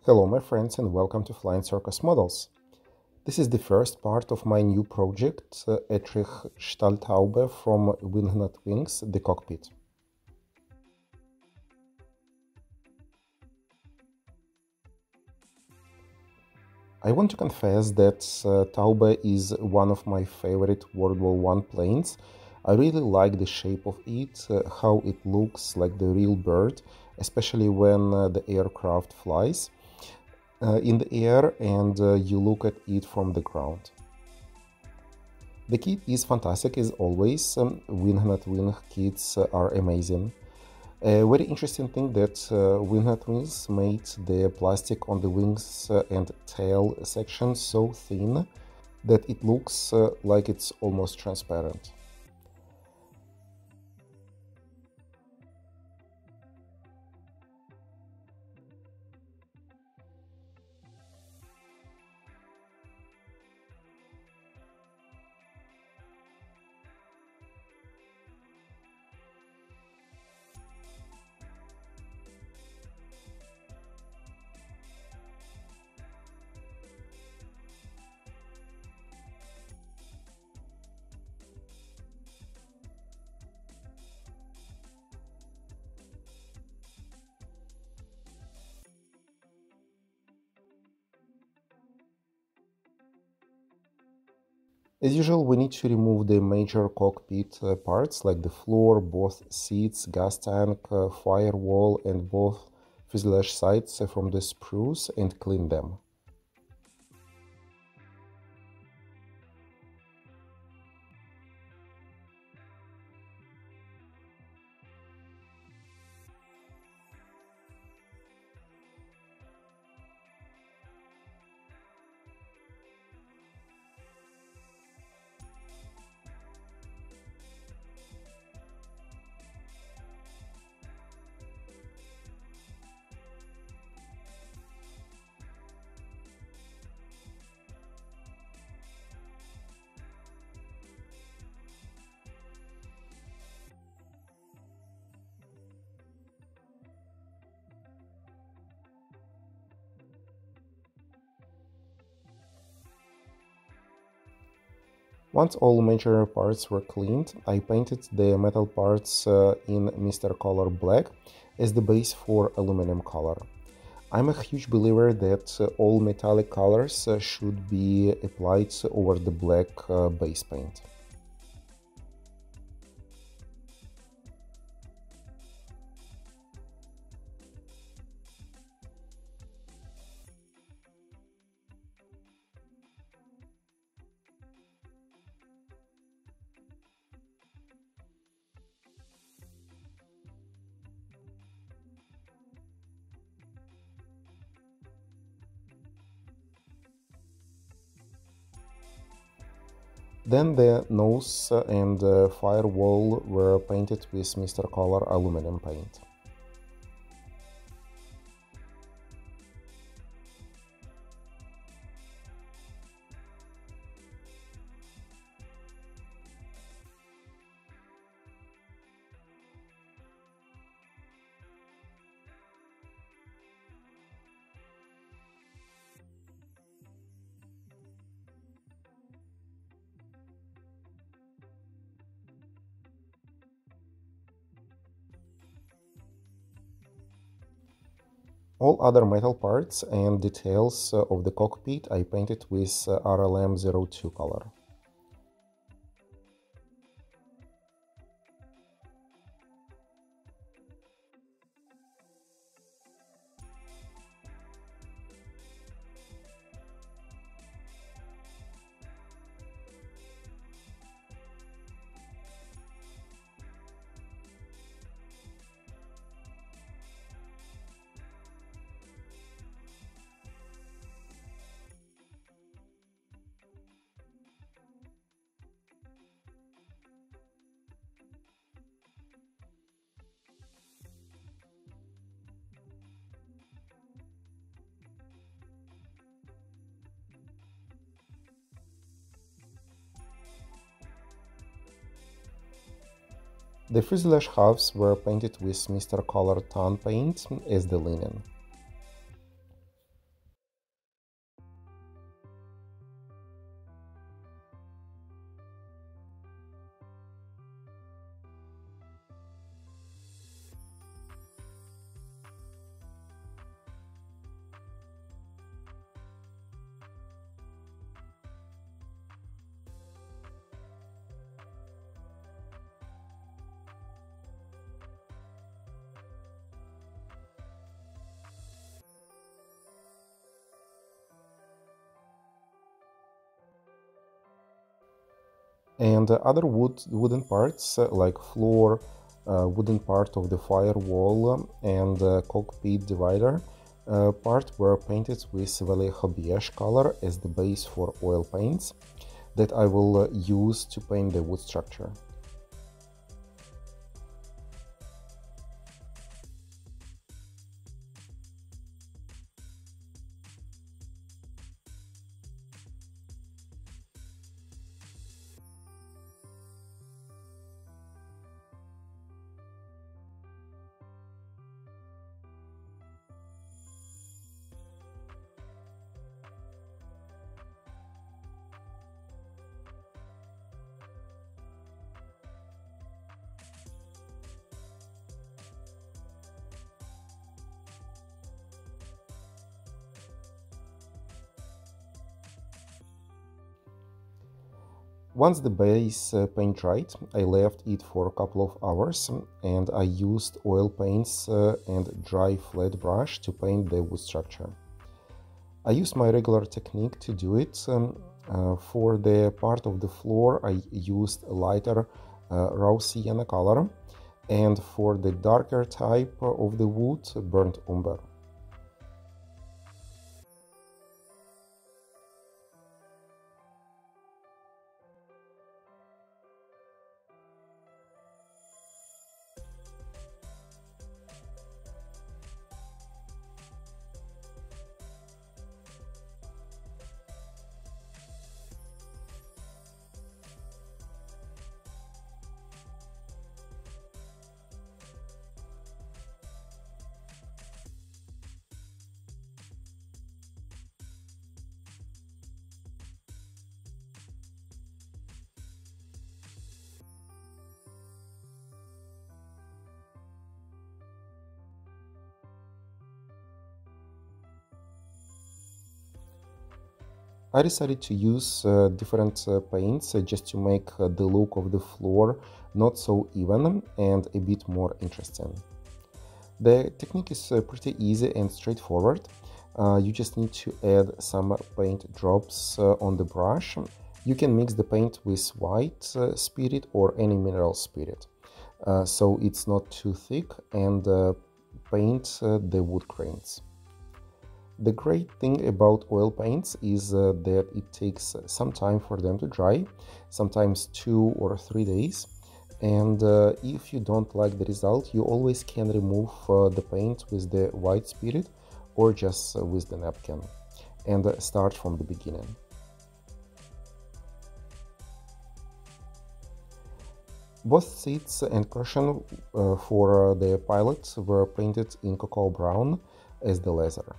Hello my friends and welcome to Flying Circus Models. This is the first part of my new project, Jeannin Stahltaube from Wingnut Wings, the Cockpit. I want to confess that Taube is one of my favorite World War I planes. I really like the shape of it, how it looks like the real bird, especially when the aircraft flies in the air and you look at it from the ground. The kit is fantastic as always. Wingnut Wing kits are amazing. A very interesting thing that Wingnut Wings made the plastic on the wings and tail section so thin that it looks like it's almost transparent. As usual, we need to remove the major cockpit parts like the floor, both seats, gas tank, firewall and both fuselage sides from the sprues and clean them. Once all major parts were cleaned, I painted the metal parts in Mr. Color Black as the base for aluminum color. I'm a huge believer that all metallic colors should be applied over the black base paint. Then the nose and firewall were painted with Mr. Color aluminum paint. All other metal parts and details of the cockpit I painted with RLM02 color. The fuselage halves were painted with Mr. Color tan paint as the linen. And other wooden parts like floor, wooden part of the firewall, and cockpit divider part were painted with very hobbyish color as the base for oil paints that I will use to paint the wood structure. Once the base paint dried, I left it for a couple of hours and I used oil paints and dry flat brush to paint the wood structure. I used my regular technique to do it. For the part of the floor, I used a lighter raw sienna color, and for the darker type of the wood, burnt umber. I decided to use different paints just to make the look of the floor not so even and a bit more interesting. The technique is pretty easy and straightforward. You just need to add some paint drops on the brush. You can mix the paint with white spirit or any mineral spirit, so it's not too thick, and paint the wood grains. The great thing about oil paints is that it takes some time for them to dry, sometimes 2 or 3 days. And if you don't like the result, you always can remove the paint with the white spirit or just with the napkin and start from the beginning. Both seats and cushion for the pilot were painted in cocoa brown as the leather.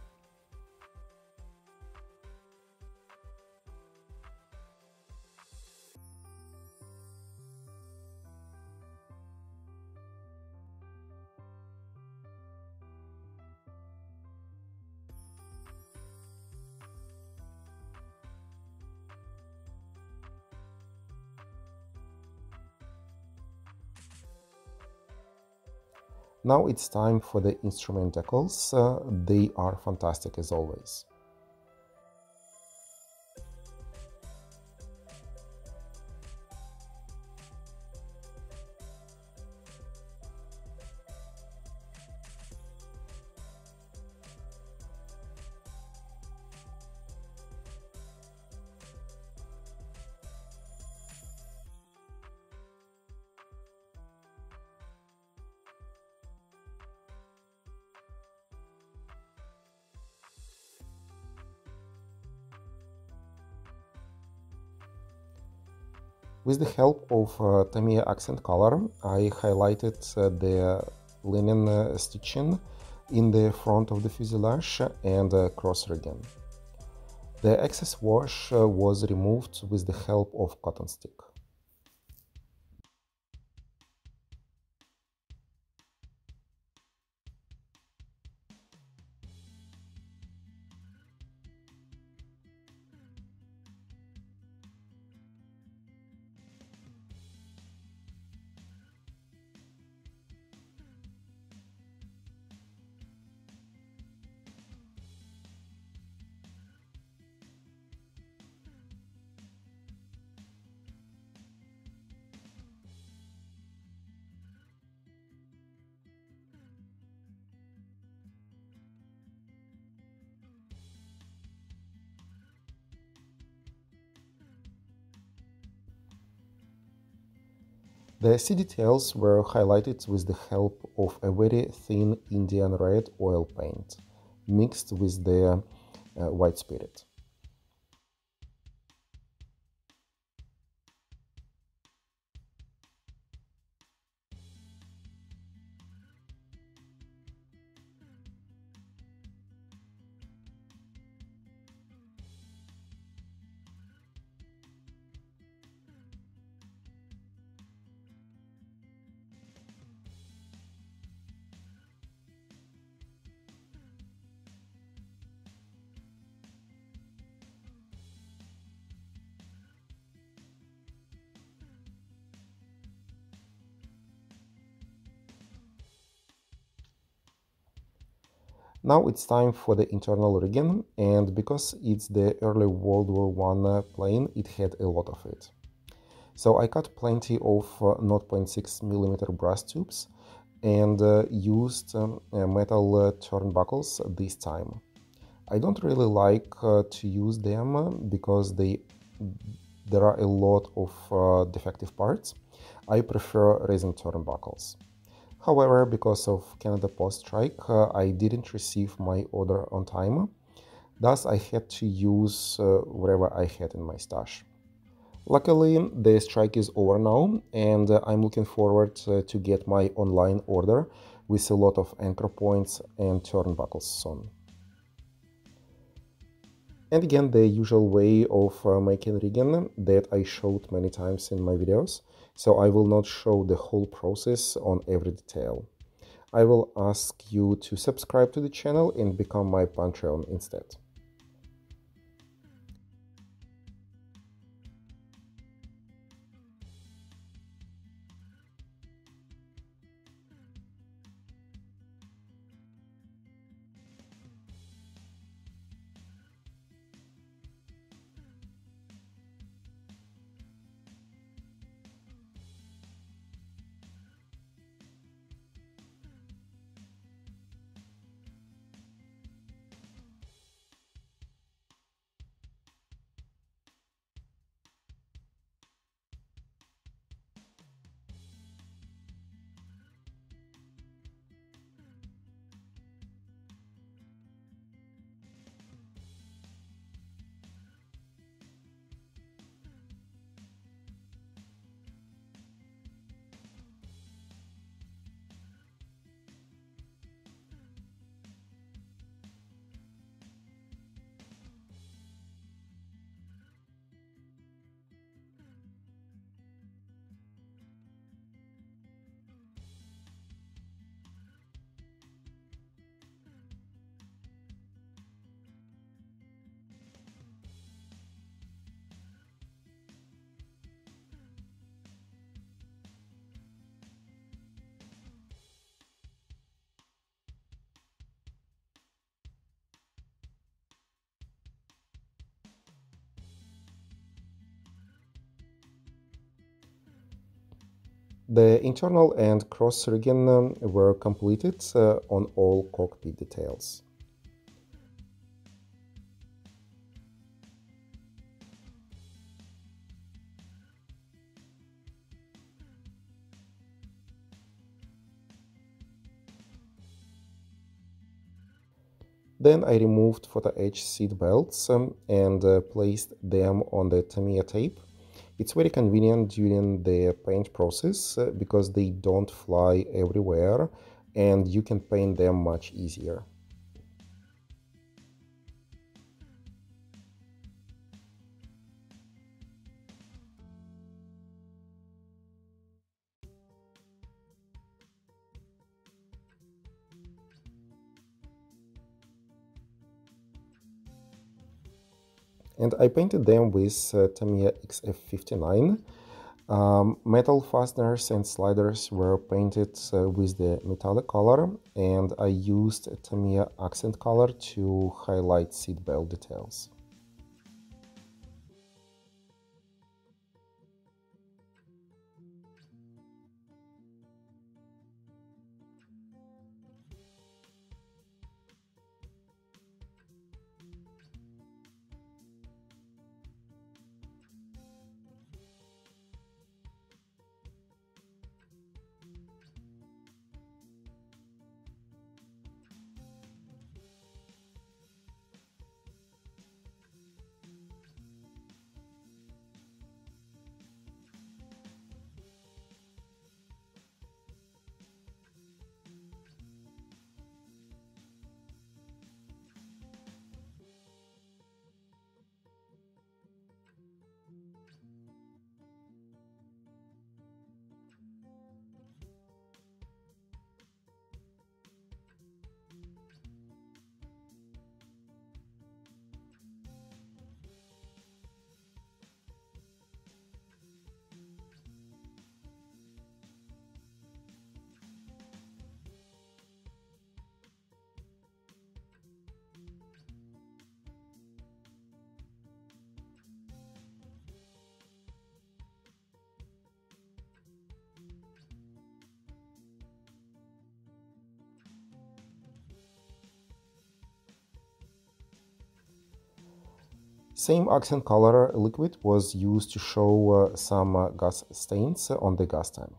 Now it's time for the instrument decals. They are fantastic as always. With the help of Tamiya accent color, I highlighted the linen stitching in the front of the fuselage and cross-rigging. The excess wash was removed with the help of cotton stick. The sea details were highlighted with the help of a very thin Indian red oil paint, mixed with the white spirit. Now it's time for the internal rigging, and because it's the early World War I plane, it had a lot of it. So I cut plenty of 0.6 millimeter brass tubes and used metal turnbuckles this time. I don't really like to use them because there are a lot of defective parts. I prefer resin turnbuckles. However, because of Canada Post strike, I didn't receive my order on time. Thus, I had to use whatever I had in my stash. Luckily, the strike is over now, and I'm looking forward to get my online order with a lot of anchor points and turnbuckles soon. And again, the usual way of making rigging that I showed many times in my videos, so I will not show the whole process on every detail. I will ask you to subscribe to the channel and become my Patreon instead. The internal and cross rigging were completed on all cockpit details. Then I removed photo etch seat belts and placed them on the Tamiya tape. It's very convenient during the paint process because they don't fly everywhere and you can paint them much easier. And I painted them with Tamiya XF59. Metal fasteners and sliders were painted with the metallic color, and I used Tamiya accent color to highlight seatbelt details. Same accent color liquid was used to show some gas stains on the gas tank.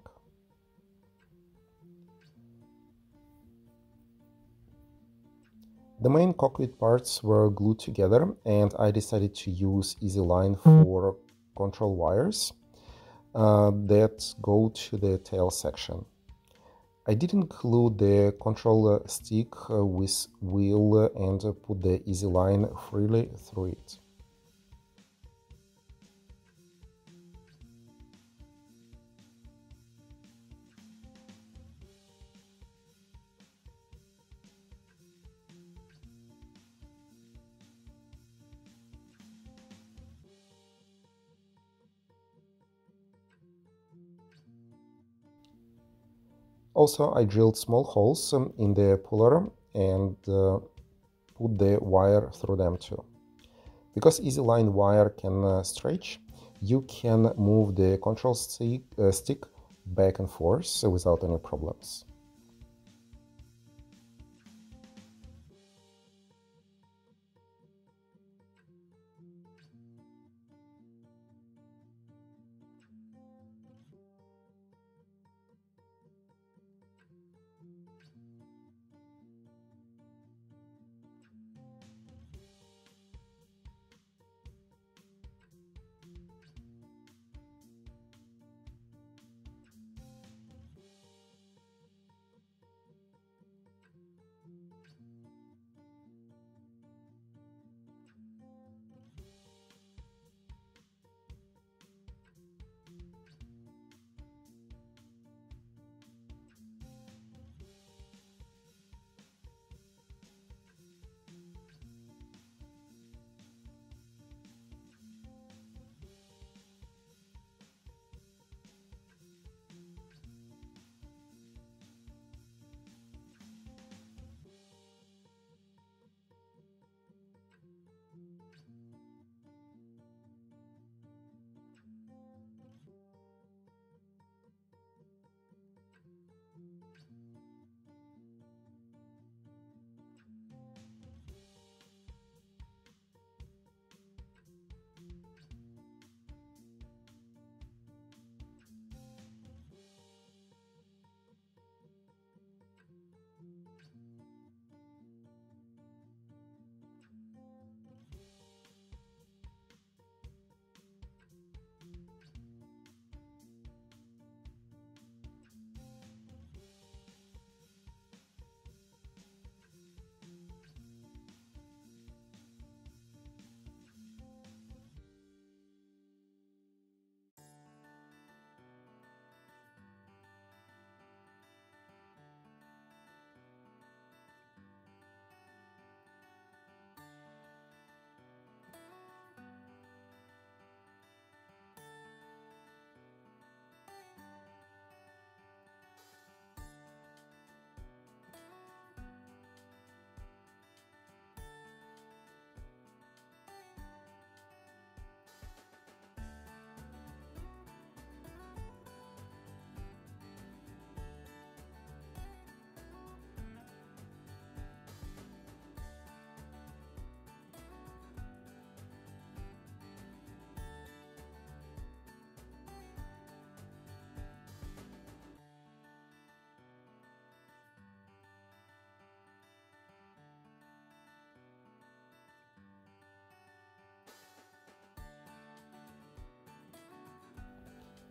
The main cockpit parts were glued together, and I decided to use easy line for control wires that go to the tail section. I didn't glue the control stick with wheel and put the easy line freely through it. Also, I drilled small holes in the puller and put the wire through them too. Because easy line wire can stretch, you can move the control stick back and forth without any problems.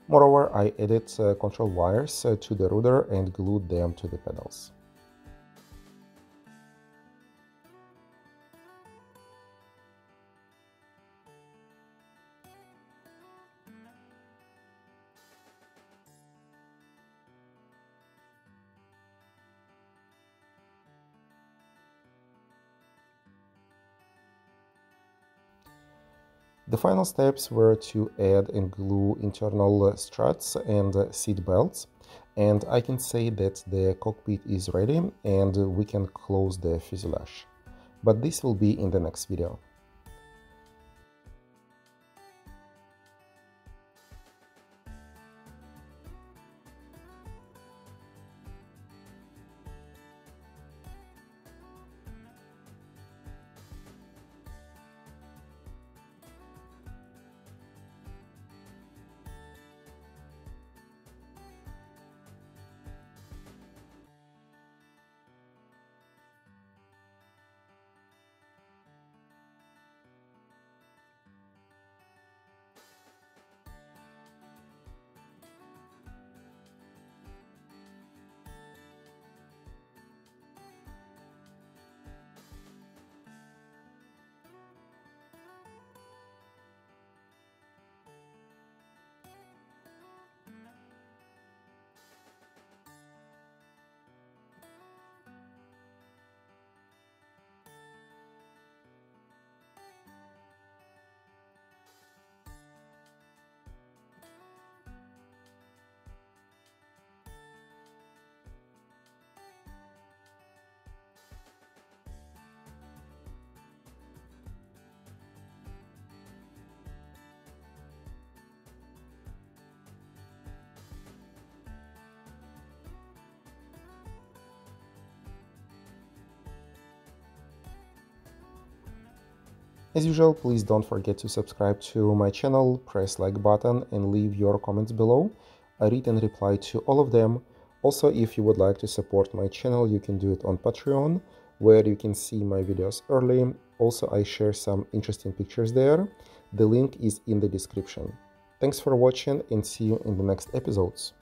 Moreover, I added control wires to the rudder and glued them to the pedals. The final steps were to add and glue internal struts and seat belts, and I can say that the cockpit is ready and we can close the fuselage. But this will be in the next video. As usual, please don't forget to subscribe to my channel, press like button and leave your comments below. I read and reply to all of them. Also, if you would like to support my channel, you can do it on Patreon, where you can see my videos early. Also, I share some interesting pictures there. The link is in the description. Thanks for watching and see you in the next episodes.